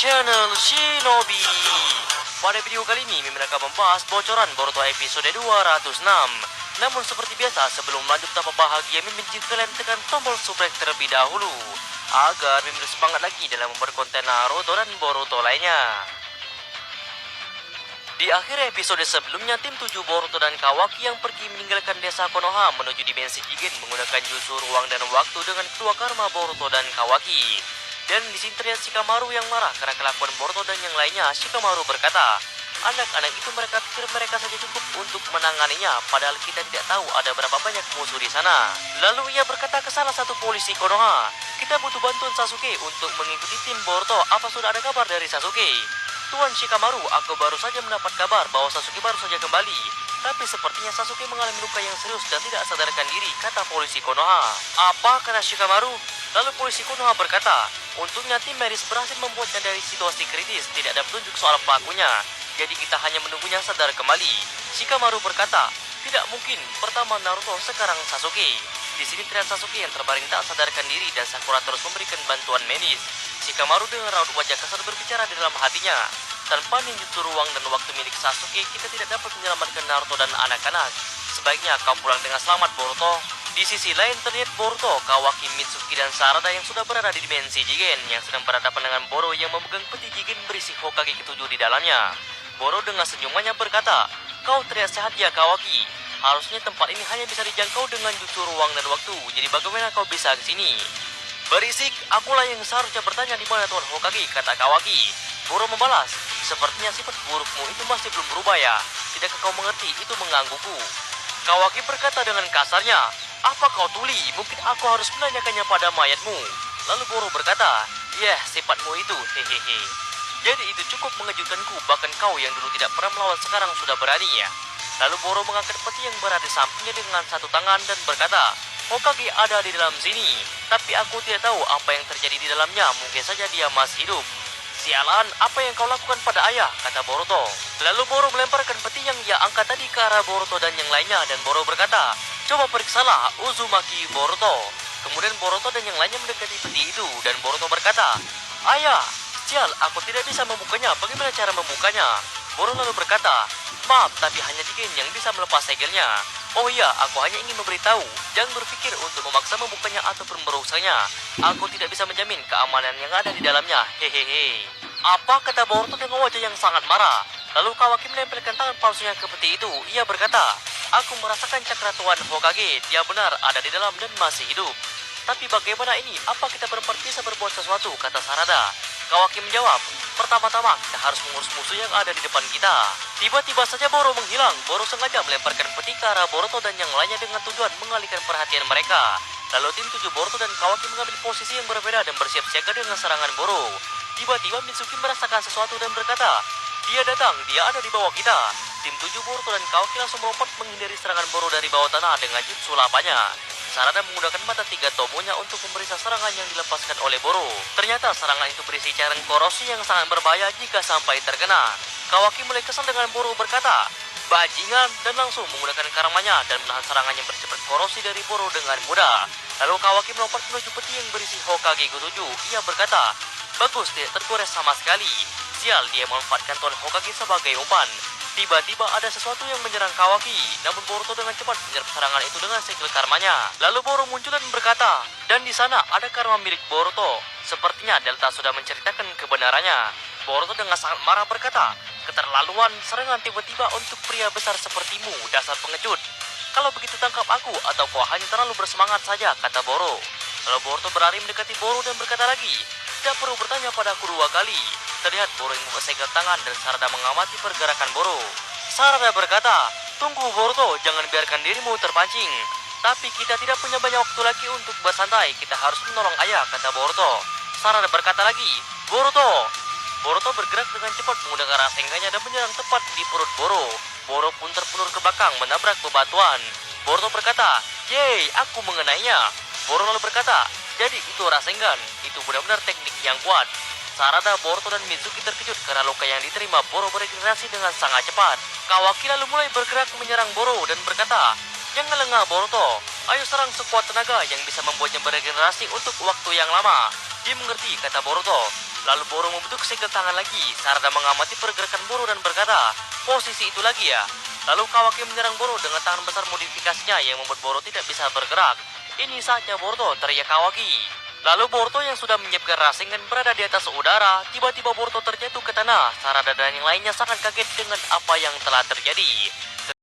channel Shinobi. Pada video kali ini Mimin akan membahas bocoran Boruto episode 206. Namun seperti biasa, sebelum lanjut tanpa bahagia, Mimin jin kalian tekan tombol subscribe terlebih dahulu agar Mimin semangat lagi dalam membuat konten Naruto dan Boruto lainnya. Di akhir episode sebelumnya, tim 7 Boruto dan Kawaki yang pergi meninggalkan desa Konoha menuju dimensi Jigen menggunakan jutsu ruang dan waktu dengan kedua karma Boruto dan Kawaki. Dan di sini terlihat Shikamaru yang marah karena kelakuan Boruto dan yang lainnya. Shikamaru berkata, anak-anak itu mereka pikir mereka saja cukup untuk menanganinya, padahal kita tidak tahu ada berapa banyak musuh di sana. Lalu ia berkata ke salah satu polisi Konoha, kita butuh bantuan Sasuke untuk mengikuti tim Boruto. Apa sudah ada kabar dari Sasuke? Tuan Shikamaru, aku baru saja mendapat kabar bahwa Sasuke baru saja kembali. Tapi sepertinya Sasuke mengalami luka yang serius dan tidak sadarkan diri, kata polisi Konoha. Apa, kata Shikamaru? Lalu polisi Konoha berkata, untungnya tim medis berhasil membuatnya dari situasi kritis, tidak ada petunjuk soal pelakunya. Jadi kita hanya menunggunya sadar kembali. Shikamaru berkata, tidak mungkin, pertama Naruto, sekarang Sasuke. Di sini terlihat Sasuke yang terbaring tak sadarkan diri dan Sakura terus memberikan bantuan medis. Shikamaru dengan raut wajah kasar berbicara di dalam hatinya. Tanpa ninjutsu ruang dan waktu milik Sasuke, kita tidak dapat menyelamatkan Naruto dan anak-anak. Sebaiknya kau pulang dengan selamat, Boruto. Di sisi lain terlihat Boruto, Kawaki, Mitsuki, dan Sarada yang sudah berada di dimensi Jigen, yang sedang berhadapan dengan Boro yang memegang peti Jigen berisi Hokage ke-7 di dalamnya. Boro dengan senyumannya berkata, kau terlihat sehat ya, Kawaki. Harusnya tempat ini hanya bisa dijangkau dengan jutsu ruang dan waktu, jadi bagaimana kau bisa ke sini? Berisik, akulah yang seharusnya bertanya di mana Tuan Hokage, kata Kawaki. Boro membalas, sepertinya sifat burukmu itu masih belum berubah ya. Tidakkah kau mengerti, itu menggangguku. Kawaki berkata dengan kasarnya, apa kau tuli? Mungkin aku harus menanyakannya pada mayatmu. Lalu Boro berkata, sifatmu itu, hehehe. Jadi itu cukup mengejutkanku, bahkan kau yang dulu tidak pernah melawan sekarang sudah berani ya. Lalu Boro mengangkat peti yang berada di sampingnya dengan satu tangan dan berkata, Hokage ada di dalam sini, tapi aku tidak tahu apa yang terjadi di dalamnya, mungkin saja dia masih hidup. Sialan, apa yang kau lakukan pada ayah, kata Boruto. Lalu Boro melemparkan peti yang ia angkat tadi ke arah Boruto dan yang lainnya, dan Boro berkata, coba periksalah Uzumaki Boruto. Kemudian Boruto dan yang lainnya mendekati peti itu, dan Boruto berkata, ayah, sial, aku tidak bisa membukanya, bagaimana cara membukanya? Boro lalu berkata, maaf, tapi hanya Jigen yang bisa melepas segelnya. Oh iya, aku hanya ingin memberitahu, jangan berpikir untuk memaksa membukanya ataupun merusaknya. Aku tidak bisa menjamin keamanan yang ada di dalamnya, hehehe. Apa, kata Boruto dengan wajah yang sangat marah. Lalu Kawaki menempelkan tangan palsunya ke peti itu. Ia berkata, aku merasakan cakra Tuan Hokage, dia benar ada di dalam dan masih hidup. Tapi bagaimana ini? Apa kita berempat bisa berbuat sesuatu? Kata Sarada. Kawaki menjawab, pertama-tama kita harus mengurus musuh yang ada di depan kita. Tiba-tiba saja Boro menghilang. Boro sengaja melemparkan peti ke arah Boruto dan yang lainnya dengan tujuan mengalihkan perhatian mereka. Lalu tim 7 Boruto dan Kawaki mengambil posisi yang berbeda dan bersiap siaga dengan serangan Boro. Tiba-tiba Mitsuki merasakan sesuatu dan berkata, dia datang, dia ada di bawah kita. Tim 7 Boruto dan Kawaki langsung melompat menghindari serangan Boro dari bawah tanah dengan jutsu lapanya. Sarada menggunakan mata 3 tomonya untuk memeriksa serangan yang dilepaskan oleh Boro. Ternyata serangan itu berisi cairan korosi yang sangat berbahaya jika sampai terkena. Kawaki mulai kesal dengan Boro berkata, bajingan, dan langsung menggunakan karmanya dan menahan serangan yang bersifat korosi dari Boro dengan mudah. Lalu Kawaki melompat menuju peti yang berisi Hokage ke-7. Ia berkata, bagus, tidak tergores sama sekali. Sial, dia memanfaatkan Tuan Hokage sebagai umpan. Tiba-tiba ada sesuatu yang menyerang Kawaki, namun Boruto dengan cepat menyerap serangan itu dengan segel karmanya. Lalu Boro muncul dan berkata, dan di sana ada karma milik Boruto. Sepertinya Delta sudah menceritakan kebenarannya. Boruto dengan sangat marah berkata, keterlaluan, serangan tiba-tiba untuk pria besar sepertimu, dasar pengecut. Kalau begitu tangkap aku, atau kau hanya terlalu bersemangat saja, kata Boro. Lalu Boruto berlari mendekati Boro dan berkata lagi, tidak perlu bertanya padaku 2 kali. Terlihat Boro yang membuka segel tangan dan Sarada mengamati pergerakan Boro. Sarada berkata, tunggu Boruto, jangan biarkan dirimu terpancing. Tapi kita tidak punya banyak waktu lagi untuk bersantai, kita harus menolong ayah, kata Boruto. Sarada berkata lagi, Boruto. Boruto bergerak dengan cepat menggunakan rasengannya dan menyerang tepat di perut Boro. Boro pun terpelur ke belakang menabrak bebatuan. Boruto berkata, yeay, aku mengenainya. Boro lalu berkata, jadi itu Rasengan, itu benar-benar teknik yang kuat. Sarada, Boruto, dan Mitsuki terkejut karena luka yang diterima Boro beregenerasi dengan sangat cepat. Kawaki lalu mulai bergerak menyerang Boro dan berkata, jangan lengah Boruto, ayo serang sekuat tenaga yang bisa membuatnya beregenerasi untuk waktu yang lama. Dia mengerti, kata Boruto. Lalu Boro membentuk segel tangan lagi. Sarada mengamati pergerakan Boro dan berkata, posisi itu lagi ya. Lalu Kawaki menyerang Boro dengan tangan besar modifikasinya yang membuat Boruto tidak bisa bergerak. Ini saatnya Boruto, teriak Kawaki. Lalu Boruto yang sudah menyiapkan Rasengan berada di atas udara. Tiba-tiba Boruto terjatuh ke tanah. Sarada dan yang lainnya sangat kaget dengan apa yang telah terjadi.